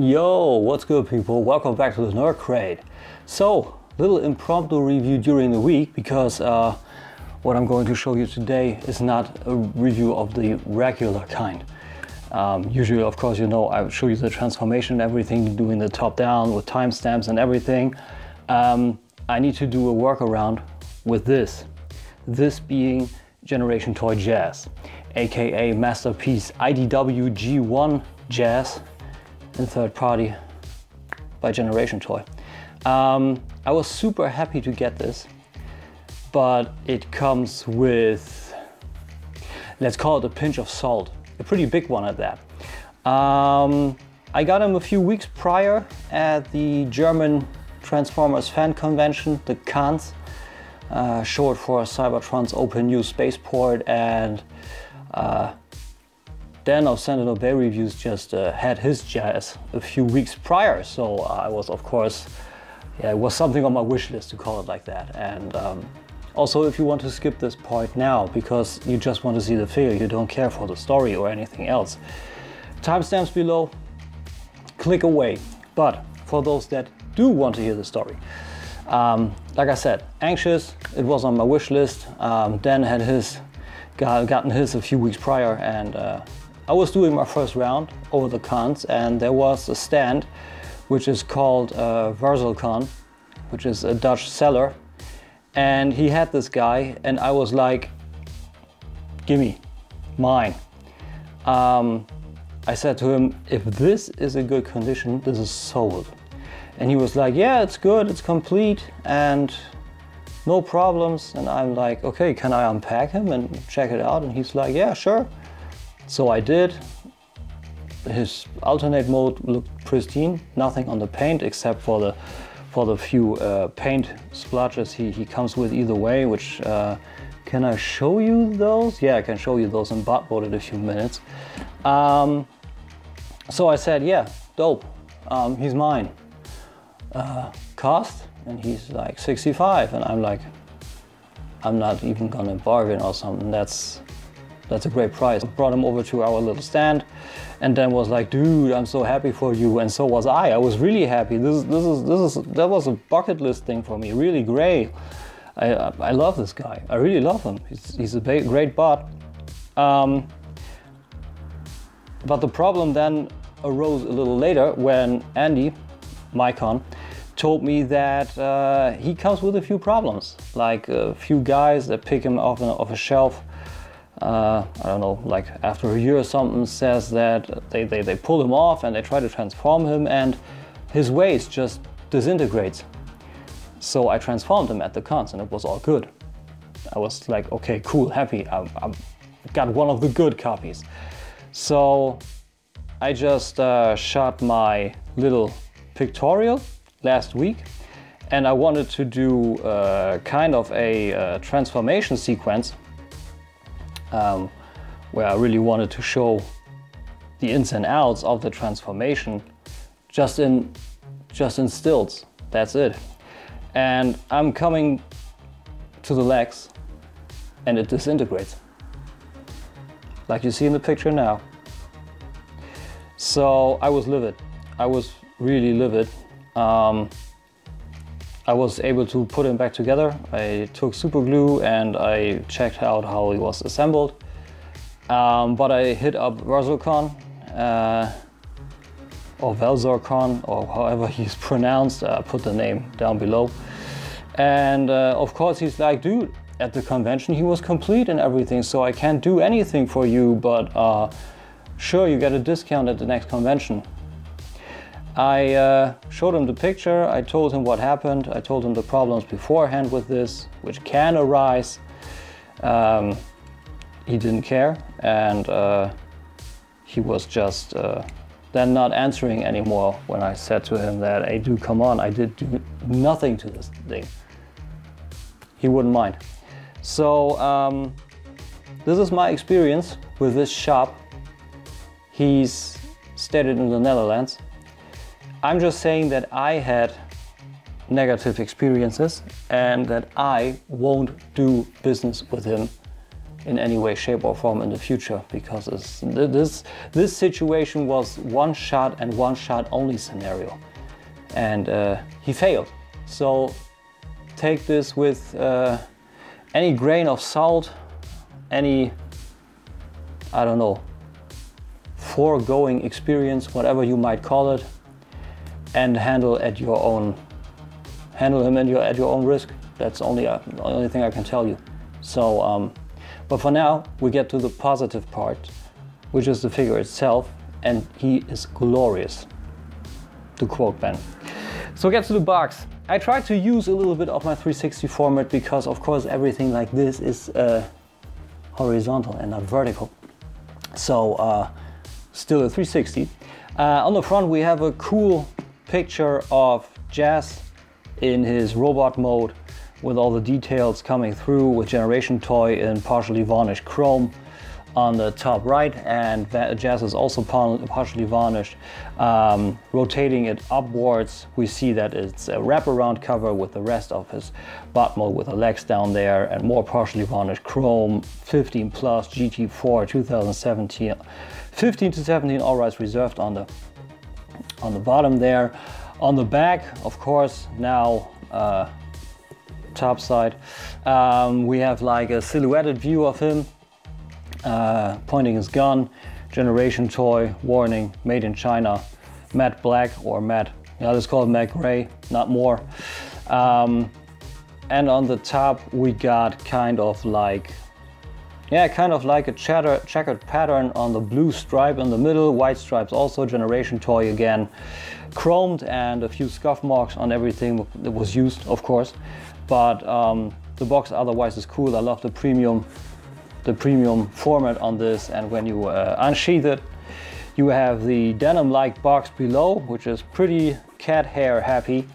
Yo, what's good people? Welcome back to the Nerd Crate. So, little impromptu review during the week because what I'm going to show you today is not a review of the regular kind. Usually, of course, you know, I show you the transformation and everything, doing the top down with timestamps and everything. I need to do a workaround with this. This being Generation Toy Jazz, aka Masterpiece IDW G1 Jazz in third party by Generation Toy. I was super happy to get this, but it comes with, let's call it a pinch of salt, a pretty big one at that. I got him a few weeks prior at the German Transformers fan convention, the C.O.N.S, short for Cybertron's Open New Spaceport, and Dan of Sentinel Bay Reviews just had his jazz a few weeks prior, so I was, of course, yeah, it was something on my wish list, to call it like that. And also, if you want to skip this part now because you just want to see the figure, you don't care for the story or anything else, timestamps below, click away. But for those that do want to hear the story, like I said, anxious, it was on my wish list. Dan had gotten his a few weeks prior, and I was doing my first round over the cons, and there was a stand which is called j4zz, which is a Dutch seller, and he had this guy, and I was like, gimme, mine. I said to him, if this is in good condition, this is sold. And he was like, yeah, it's good, it's complete, and no problems. And I'm like, okay, can I unpack him and check it out? And he's like, yeah, sure. So I did. His alternate mode looked pristine, nothing on the paint except for the few paint splotches he comes with either way, which, can I show you those? Yeah, I can show you those in bot mode in a few minutes. So I said, yeah, dope, he's mine. Cost? And he's like 65, and I'm like, I'm not even gonna bargain or something. That's a great price. I brought him over to our little stand, and then was like, dude, I'm so happy for you, and so was I. I was really happy. That was a bucket list thing for me. Really great. I love this guy. I really love him. He's a great bot. But the problem then arose a little later when Andy, Micon, told me that he comes with a few problems, like a few guys that pick him off a shelf. I don't know, like after a year or something, says that they pull him off and they try to transform him, and his waist just disintegrates. So I transformed him at the cons, and it was all good. I was like, okay, cool, happy. I got one of the good copies. So I just shot my little pictorial last week, and I wanted to do kind of a transformation sequence where I really wanted to show the ins and outs of the transformation just in stills. That's it. And I'm coming to the legs, and it disintegrates, like you see in the picture now. So I was livid. I was really livid. I was able to put him back together. I took super glue and I checked out how he was assembled. But I hit up j4zz, or j4zz, or however he's pronounced. I put the name down below. And of course he's like, dude, at the convention he was complete and everything, so I can't do anything for you, but sure, you get a discount at the next convention. I showed him the picture, I told him what happened, I told him the problems beforehand with this, which can arise. He didn't care, and he was just then not answering anymore when I said to him that, hey dude, come on, I did do nothing to this thing. He wouldn't mind. So this is my experience with this shop. He's stated in the Netherlands. I'm just saying that I had negative experiences and that I won't do business with him in any way, shape or form in the future, because this situation was one shot and one shot only scenario, and he failed. So take this with any grain of salt, any, I don't know, foregoing experience, whatever you might call it, and handle him at your own risk. That's the only thing I can tell you. So, but for now, we get to the positive part, which is the figure itself, and he is glorious, to quote Ben. So get to the box. I tried to use a little bit of my 360 format because, of course, everything like this is horizontal and not vertical. So still a 360. On the front, we have a cool picture of Jazz in his robot mode, with all the details coming through, with Generation Toy in partially varnished chrome on the top right, and Jazz is also partially varnished. Rotating it upwards, we see that it's a wraparound cover with the rest of his bot mode with the legs down there, and more partially varnished chrome, 15 plus GT4 2017, 15 to 17 all rights reserved on the bottom there. On the back, of course, now top side, we have like a silhouetted view of him pointing his gun. Generation Toy, warning, made in China, matte black or matte, let's call it matte gray, not more. And on the top we got kind of like a checkered pattern on the blue stripe in the middle, white stripes also, Generation Toy again, chromed, and a few scuff marks on everything that was used, of course. But the box otherwise is cool. I love the premium format on this, and when you unsheath it, you have the denim-like box below, which is pretty cat hair happy,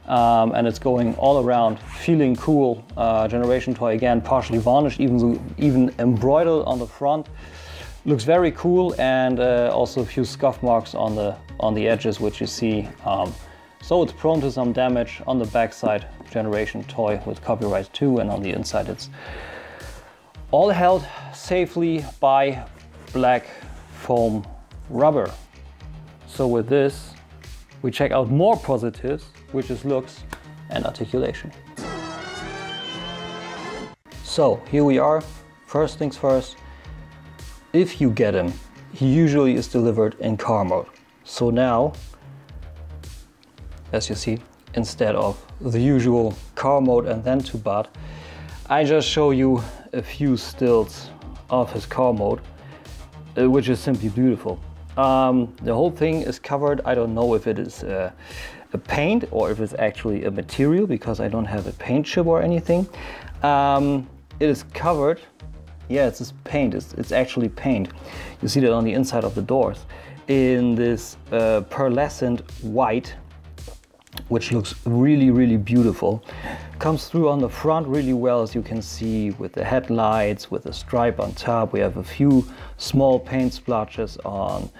and it's going all around, feeling cool. Generation Toy again, partially varnished, even embroidered on the front. Looks very cool, and also a few scuff marks on the edges, which you see. So it's prone to some damage. On the back side, Generation Toy with copyright 2, and on the inside it's all held safely by black foam rubber. So with this, we check out more positives, which is looks and articulation. So here we are. First things first, if you get him, he usually is delivered in car mode. So now, as you see, instead of the usual car mode and then to bot, I just show you a few stills of his car mode, which is simply beautiful. The whole thing is covered. I don't know if it is a paint or if it's actually a material, because I don't have a paint chip or anything. It is covered. Yeah, it's just paint. It's actually paint. You see that on the inside of the doors in this pearlescent white, which looks really, really beautiful. Comes through on the front really well, as you can see, with the headlights, with the stripe on top. We have a few small paint splotches on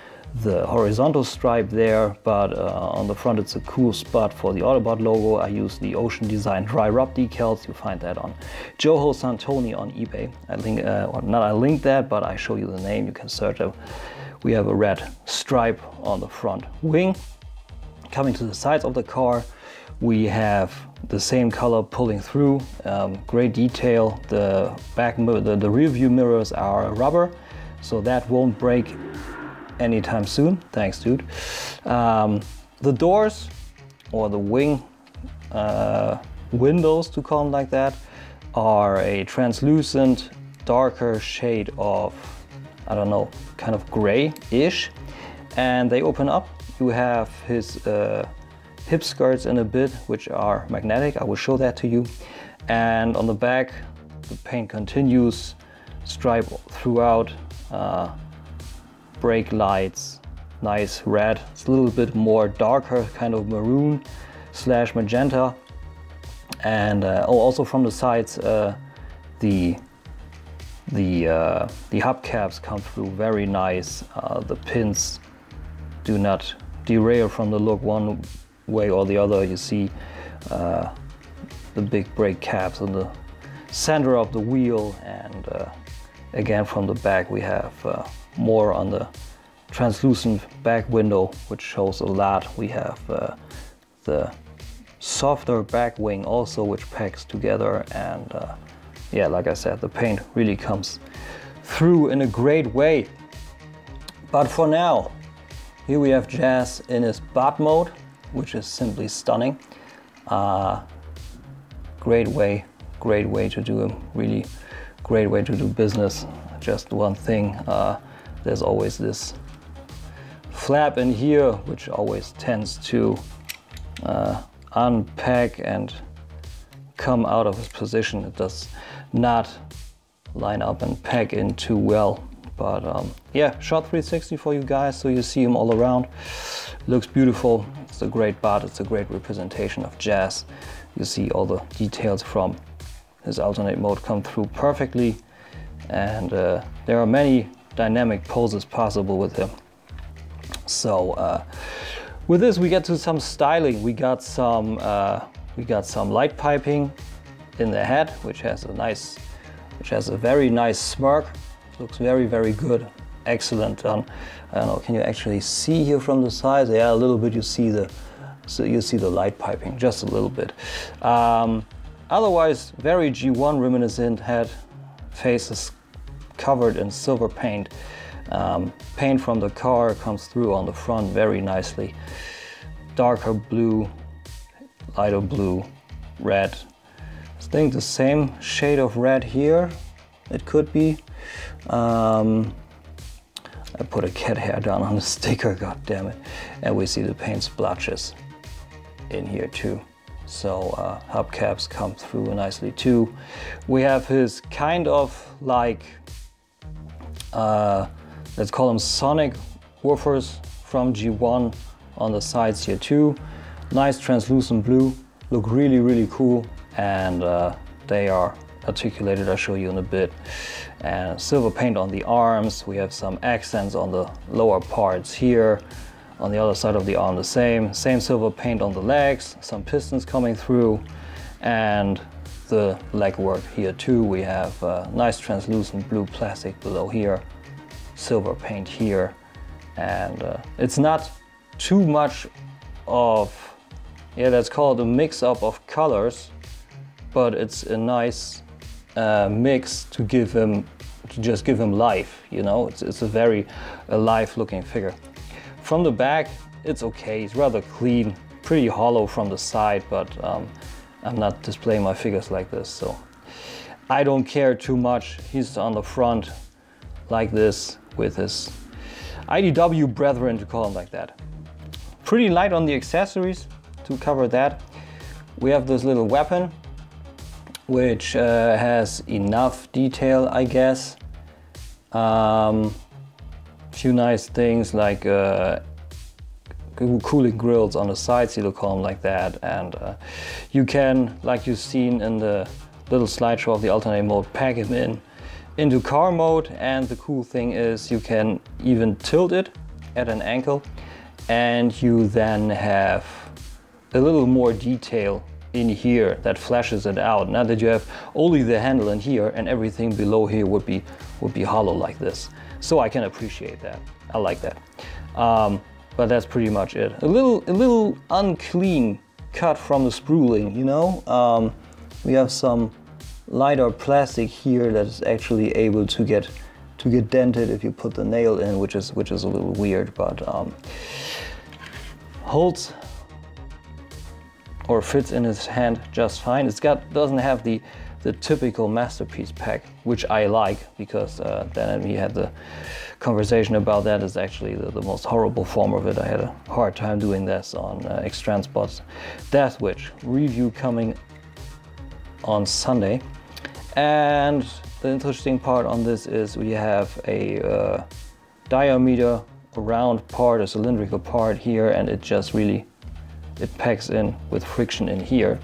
the horizontal stripe there, but on the front it's a cool spot for the Autobot logo. I use the Ocean Design dry rub decals. You find that on Joho Santoni on eBay. I linked that, but I show you the name. You can search it. We have a red stripe on the front wing. Coming to the sides of the car, we have the same color pulling through, great detail. The back mirror, the rear view mirrors are rubber, so that won't break anytime soon. Thanks, dude. The doors, or the wing windows, to call them like that, are a translucent, darker shade of, I don't know, kind of gray-ish, and they open up. You have his hip skirts in a bit, which are magnetic. I will show that to you. And on the back, the paint continues, stripe throughout, brake lights, nice red. It's a little bit more darker, kind of maroon / magenta. And also from the sides, the hubcaps come through very nice. The pins do not derail from the look one way or the other. You see the big brake caps in the center of the wheel, and again from the back we have more on the translucent back window, which shows a lot. We have the softer back wing also, which packs together, and yeah, like I said, the paint really comes through in a great way. But for now, here we have Jazz in his bot mode, which is simply stunning. Great way to do a really great way to do business. Just one thing, there's always this flap in here, which always tends to unpack and come out of its position. It does not line up and pack in too well. But yeah, shot 360 for you guys, so you see him all around. Looks beautiful. It's a great bot. It's a great representation of Jazz. You see all the details from his alternate mode come through perfectly, and there are many dynamic poses possible with him. So with this we get to some styling. We got some light piping in the head, which has a very nice smirk. Looks very, very good. Excellent done. I don't know, can you actually see here from the sides? Yeah, a little bit. You see the light piping, just a little bit. Otherwise, very G1 reminiscent head. Face is covered in silver paint. Paint from the car comes through on the front very nicely. Darker blue, lighter blue, red. I think the same shade of red here. It could be. I put a cat hair down on the sticker, god damn it. And we see the paint splotches in here too. So hubcaps come through nicely too. We have his kind of like, let's call them sonic woofers from G1 on the sides here too. Nice translucent blue, look really, really cool. And they are articulated, I'll show you in a bit. And silver paint on the arms. We have some accents on the lower parts here. On the other side of the arm the same silver paint on the legs, some pistons coming through, and the leg work here too. We have nice translucent blue plastic below here, silver paint here, and it's not too much of, yeah, let's call it a mix-up of colors, but it's a nice mix to just give him life, you know. It's a very alive looking figure. From the back, it's okay. It's rather clean, pretty hollow from the side, but I'm not displaying my figures like this, so I don't care too much. He's on the front like this with his IDW brethren, to call him like that. Pretty light on the accessories to cover that. We have this little weapon, which has enough detail, I guess. Few nice things like cooling grills on the sides, you'll call them like that, and you can, like you've seen in the little slideshow of the alternate mode, pack him into car mode. And the cool thing is you can even tilt it at an angle, and you then have a little more detail in here that flashes it out. Now that you have only the handle in here, and everything below here would be hollow like this. So I can appreciate that. I like that. But that's pretty much it. A little unclean cut from the spooling, you know. We have some lighter plastic here that is actually able to get dented if you put the nail in, which is a little weird, but holds or fits in his hand just fine. Doesn't have the typical masterpiece pack, which I like, because then we had the conversation about that. Is actually the most horrible form of it. I had a hard time doing this on X-Transport's Death Witch review coming on Sunday. And the interesting part on this is we have a diameter round part, a cylindrical part here, and it just really, it packs in with friction in here.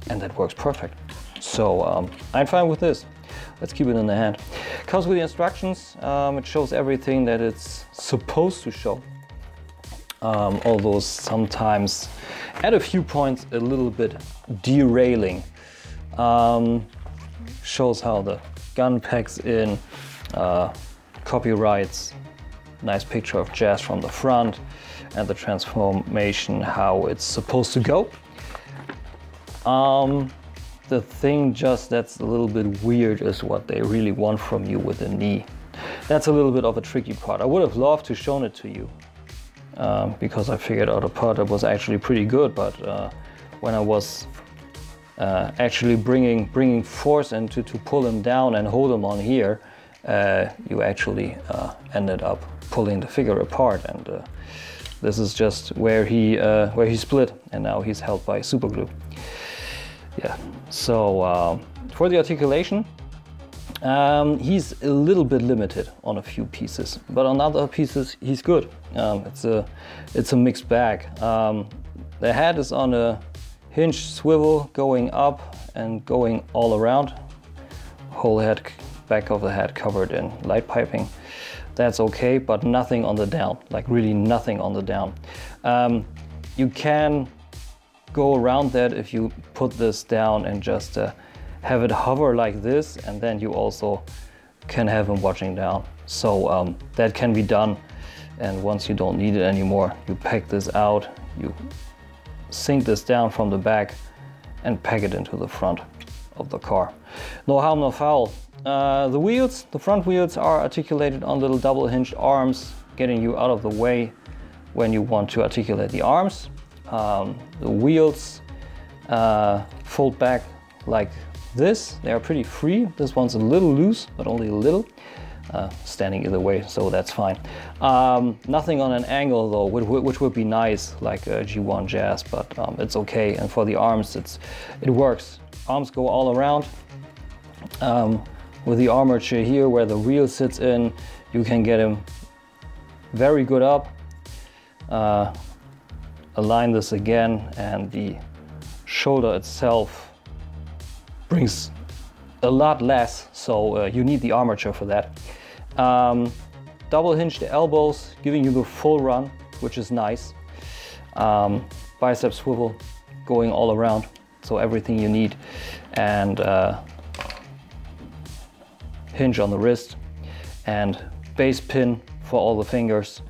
And that works perfect. So I'm fine with this. Let's keep it in the hand. Comes with the instructions. It shows everything that it's supposed to show. Although sometimes at a few points a little bit derailing. shows how the gun packs in, copyrights, nice picture of jazz from the front, and the transformation, how it's supposed to go. The thing just that's a little bit weird is what they really want from you with the knee. That's a little bit of a tricky part. I would have loved to shown it to you because I figured out a part that was actually pretty good, but when I was actually bringing force into to pull him down and hold him on here, you actually ended up pulling the figure apart, and this is just where he split, and now he's held by super glue. Yeah, so for the articulation, he's a little bit limited on a few pieces, but on other pieces he's good. It's a mixed bag. The head is on a hinge swivel going up and going all around. Whole head, back of the head covered in light piping. That's okay, but nothing on the down, like really nothing on the down. You can go around that if you put this down and just have it hover like this, and then you also can have him watching down. So that can be done, and once you don't need it anymore, you pack this out, you sink this down from the back and pack it into the front of the car. No harm, no foul. The wheels, the front wheels are articulated on little double hinged arms, getting you out of the way when you want to articulate the arms. The wheels fold back like this. They are pretty free. This one's a little loose, but only a little. Standing either way, so that's fine. Nothing on an angle though, which would be nice, like a G1 Jazz, but it's okay. And for the arms, it works. Arms go all around. With the armature here, where the wheel sits in, you can get him very good up. Align this again, and the shoulder itself brings a lot less, so you need the armature for that. Double hinged elbows, giving you the full run, which is nice. Bicep swivel going all around, so everything you need. And hinge on the wrist, and base pin for all the fingers,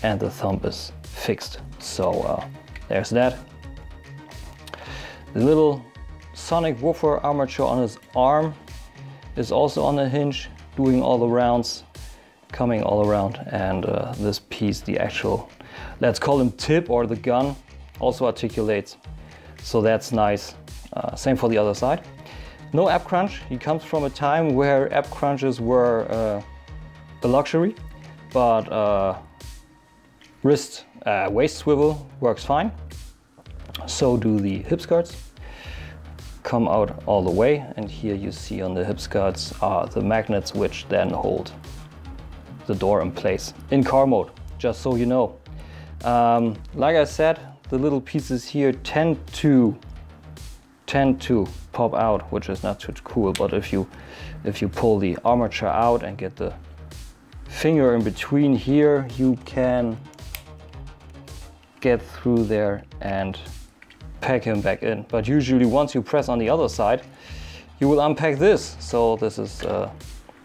and the thumb is fixed. So there's that. The little sonic woofer armature on his arm is also on a hinge, doing all the rounds, coming all around, and this piece, the actual, let's call him tip or the gun, also articulates, so that's nice. Same for the other side. No ab crunch. He comes from a time where ab crunches were a luxury, but waist swivel works fine. So do the hip skirts. Come out all the way, and here you see on the hip skirts are the magnets which then hold the door in place in car mode, just so you know. Like I said, the little pieces here tend to pop out, which is not too cool, but if you pull the armature out and get the finger in between here, you can get through there and pack him back in. But usually once you press on the other side, you will unpack this. So this is a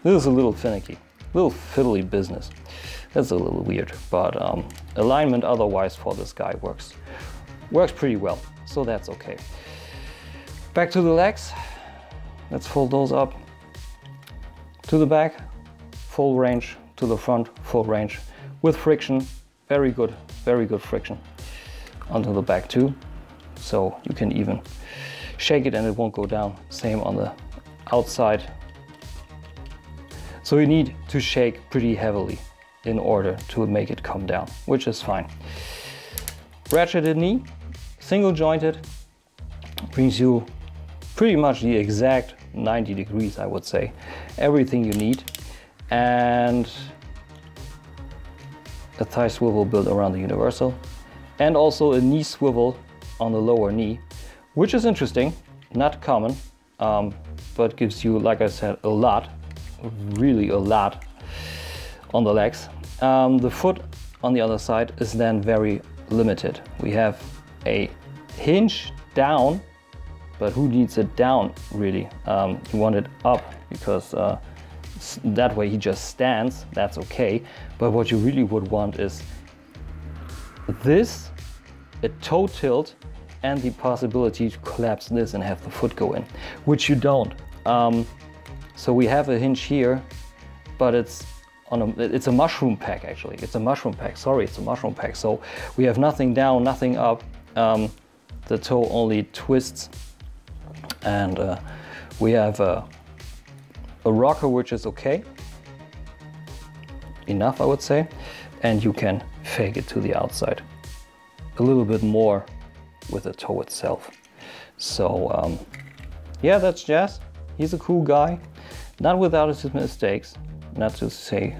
little finicky, little fiddly business. That's a little weird, but alignment otherwise for this guy works pretty well, so that's okay. Back to the legs. Let's fold those up. To the back, full range. To the front, full range. With friction, very good friction. Onto the back too. So you can even shake it and it won't go down. Same on the outside. So you need to shake pretty heavily in order to make it come down, which is fine. Ratcheted knee, single jointed, brings you pretty much the exact 90 degrees, I would say. Everything you need. And a thigh swivel built around the universal. And also a knee swivel on the lower knee, which is interesting, not common, but gives you, like I said, a lot, really a lot on the legs. The foot on the other side is then very limited. We have a hinge down but who needs it down really? You want it up because that way he just stands, that's okay. But what you really would want is this, a toe tilt, and the possibility to collapse this and have the foot go in, which you don't. So we have a hinge here, but it's a mushroom pack actually. It's a mushroom pack, sorry, it's a mushroom pack. So we have nothing down, nothing up. The toe only twists, and we have a rocker, which is okay. Enough, I would say. And you can fake it to the outside. A little bit more with the toe itself. So yeah, that's Jazz. He's a cool guy. Not without his mistakes. Not to say,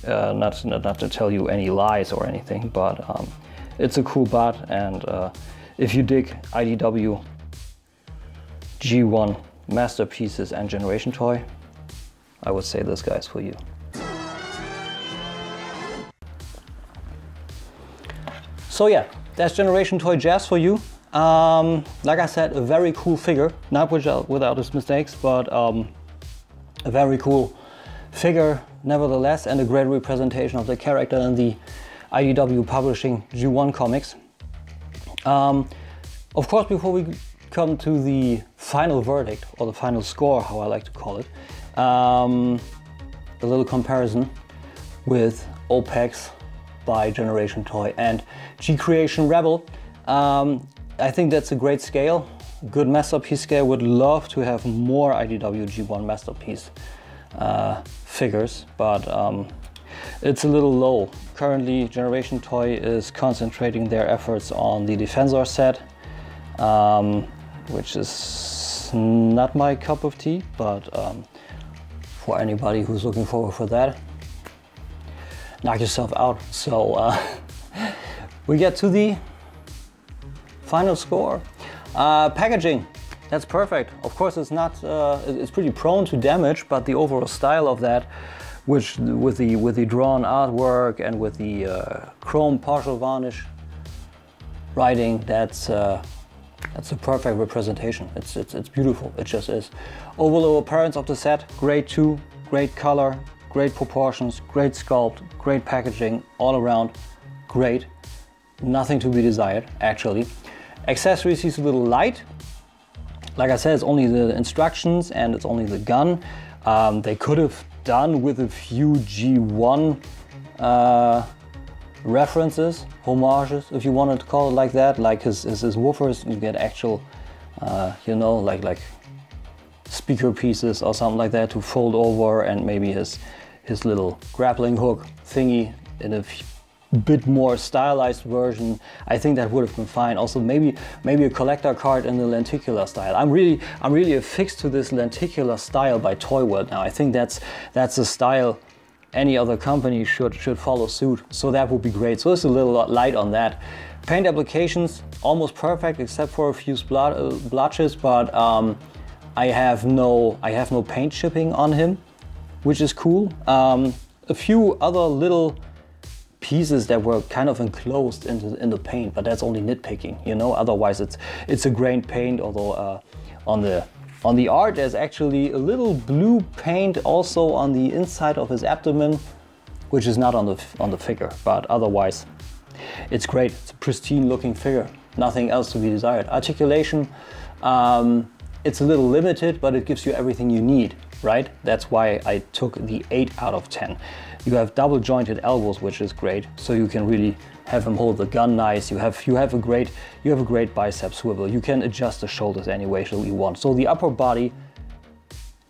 not to tell you any lies or anything, but it's a cool bot. And if you dig IDW G1 masterpieces and Generation Toy, I would say this guy's for you. So yeah, that's Generation Toy Jazz for you. Like I said, a very cool figure, not without its mistakes, but a very cool figure nevertheless, and a great representation of the character in the IDW publishing G1 comics. Of course, before we come to the final verdict, or the final score, how I like to call it, a little comparison with OPEX by Generation Toy and G-Creation Rebel. I think that's a great scale, good masterpiece scale. Would love to have more IDW G1 masterpiece figures, but it's a little low. Currently, Generation Toy is concentrating their efforts on the Defensor set, which is not my cup of tea, but for anybody who's looking forward for that, knock yourself out. So we get to the final score. Packaging, that's perfect. Of course, it's not. It's pretty prone to damage, but the overall style of that, which with the drawn artwork and with the chrome partial varnish writing, that's a perfect representation. It's beautiful. It just is. Overall appearance of the set, great too. Great color, great proportions, great sculpt, great packaging, all around great. Nothing to be desired, actually. Accessories is a little light. Like I said, it's only the instructions and it's only the gun. They could have done with a few G1 references, homages, if you wanted to call it like that. Like his woofers, you get actual, you know, like speaker pieces or something like that to fold over, and maybe his little grappling hook thingy in a bit more stylized version. I think that would have been fine. Also maybe a collector card in the lenticular style. I'm really affixed to this lenticular style by Toy World now. I think that's a style any other company should follow suit. So that would be great. So it's a little light on that. Paint applications almost perfect except for a few blotches, but I have no paint chipping on him, which is cool. A few other little pieces that were kind of enclosed in the paint, but that's only nitpicking, you know. Otherwise, it's a grained paint. Although on the art, there's actually a little blue paint also on the inside of his abdomen, which is not on the figure. But otherwise, it's great. It's a pristine looking figure. Nothing else to be desired. Articulation, it's a little limited, but it gives you everything you need, right? That's why I took the 8 out of 10. You have double jointed elbows, which is great, so you can really have him hold the gun nice. You have a great bicep swivel. You can adjust the shoulders any way you want. So the upper body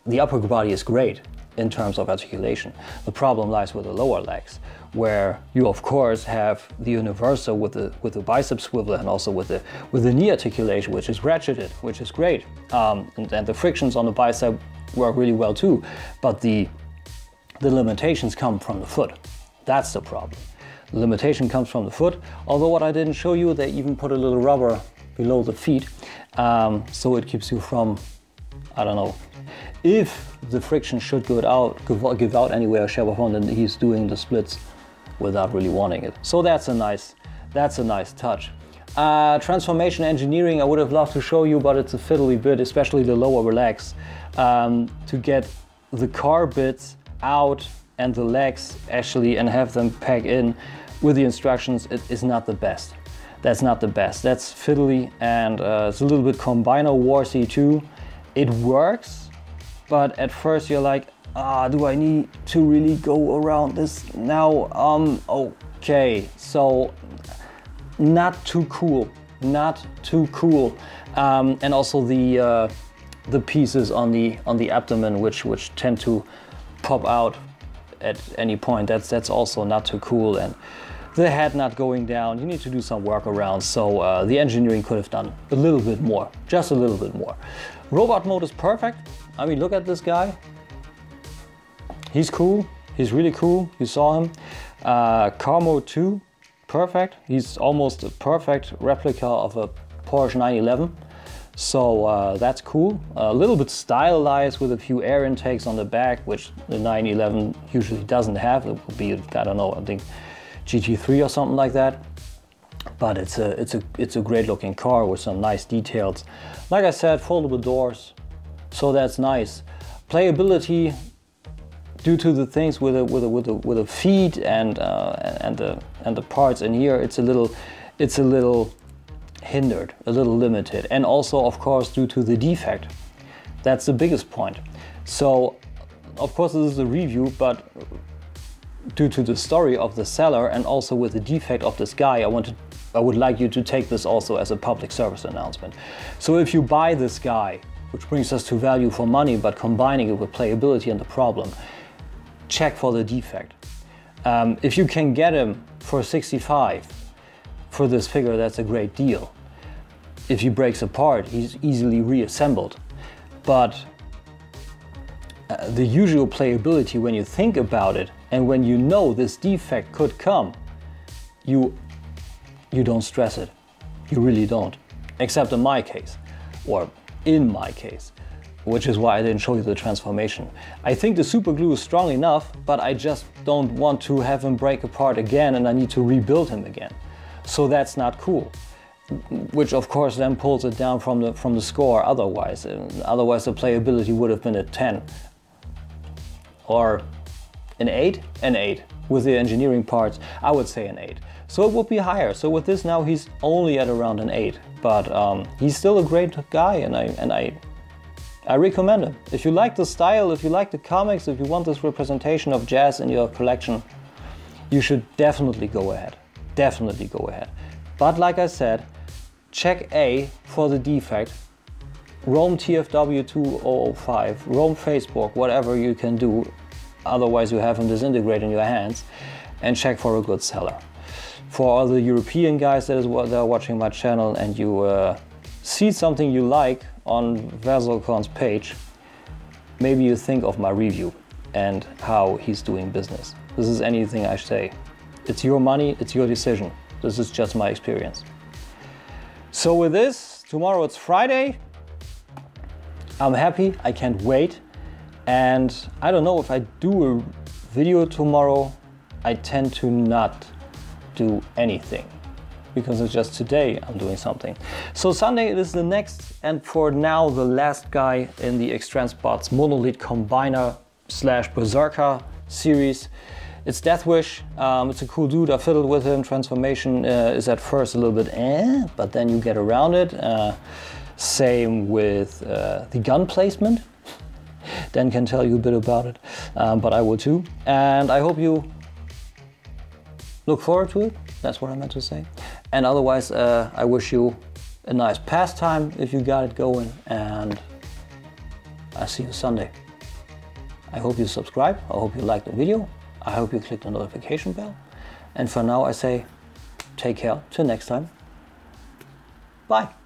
is great in terms of articulation. The problem lies with the lower legs, where you of course have the universal with the bicep swivel and also with the knee articulation, which is ratcheted, which is great. And the frictions on the bicep work really well too, but the limitations come from the foot. That's the problem. The limitation comes from the foot. Although what I didn't show you, they even put a little rubber below the feet, so it keeps you from, I don't know, if the friction should give out anywhere, then he's doing the splits without really wanting it. So that's a nice touch. Transformation engineering I would have loved to show you, but it's a fiddly bit, especially the lower legs. To get the car bits out and the legs actually and have them peg in with the instructions, it is not the best. That's not the best. That's fiddly, and it's a little bit combiner warsy too. It works, but at first you're like, do I need to really go around this now? Okay, so not too cool, not too cool. And also the pieces on the abdomen, which tend to pop out at any point. That's also not too cool, and the head not going down. You need to do some workarounds. So the engineering could have done a little bit more, just a little bit more. Robot mode is perfect. I mean, look at this guy. He's cool. He's really cool. You saw him. Car mode 2, perfect. He's almost a perfect replica of a Porsche 911. So that's cool. A little bit stylized with a few air intakes on the back, which the 911 usually doesn't have. It would be, I don't know, I think GT3 or something like that. But it's a great looking car with some nice details. Like I said, foldable doors, so that's nice. Playability, due to the things with the feet and the parts in here, it's a little hindered, a little limited, and also of course due to the defect. That's the biggest point. So of course this is a review, but due to the story of the seller and also with the defect of this guy, I would like you to take this also as a public service announcement. So if you buy this guy, which brings us to value for money, but combining it with playability and the problem, check for the defect. If you can get him for 65 for this figure, that's a great deal. If he breaks apart, he's easily reassembled. But the usual playability, when you think about it and when you know this defect could come, you don't stress it. You really don't. Except in my case, or in my case, which is why I didn't show you the transformation. I think the super glue is strong enough, but I just don't want to have him break apart again and I need to rebuild him again. So that's not cool. Which of course then pulls it down from the score otherwise. Otherwise the playability would have been a 10. Or an 8? An 8. With the engineering parts, I would say an 8. So it would be higher. So with this now he's only at around an 8. But he's still a great guy, and I recommend him. If you like the style, if you like the comics, if you want this representation of jazz in your collection, you should definitely go ahead. Definitely go ahead. But like I said, check A for the defect. Roam TFW 2005, roam Facebook, whatever you can do. Otherwise you have him disintegrate in your hands, and check for a good seller. For all the European guys that are watching my channel and you see something you like on C.O.N.'s page, maybe you think of my review and how he's doing business. This is anything I say. It's your money, it's your decision. This is just my experience. So with this, tomorrow it's Friday. I'm happy, I can't wait. And I don't know if I do a video tomorrow, I tend to not do anything, because it's just today I'm doing something. So Sunday it is the next, and for now the last guy in the X-Transbots Monolith Combiner / Berserker series. It's Deathwish. It's a cool dude. I fiddled with him. Transformation is at first a little bit but then you get around it. Same with the gun placement. Dan can tell you a bit about it, but I will too. And I hope you look forward to it. That's what I meant to say. And otherwise, I wish you a nice pastime if you got it going, and I'll see you Sunday. I hope you subscribe. I hope you liked the video. I hope you click the notification bell. And for now, I say take care. Till next time. Bye.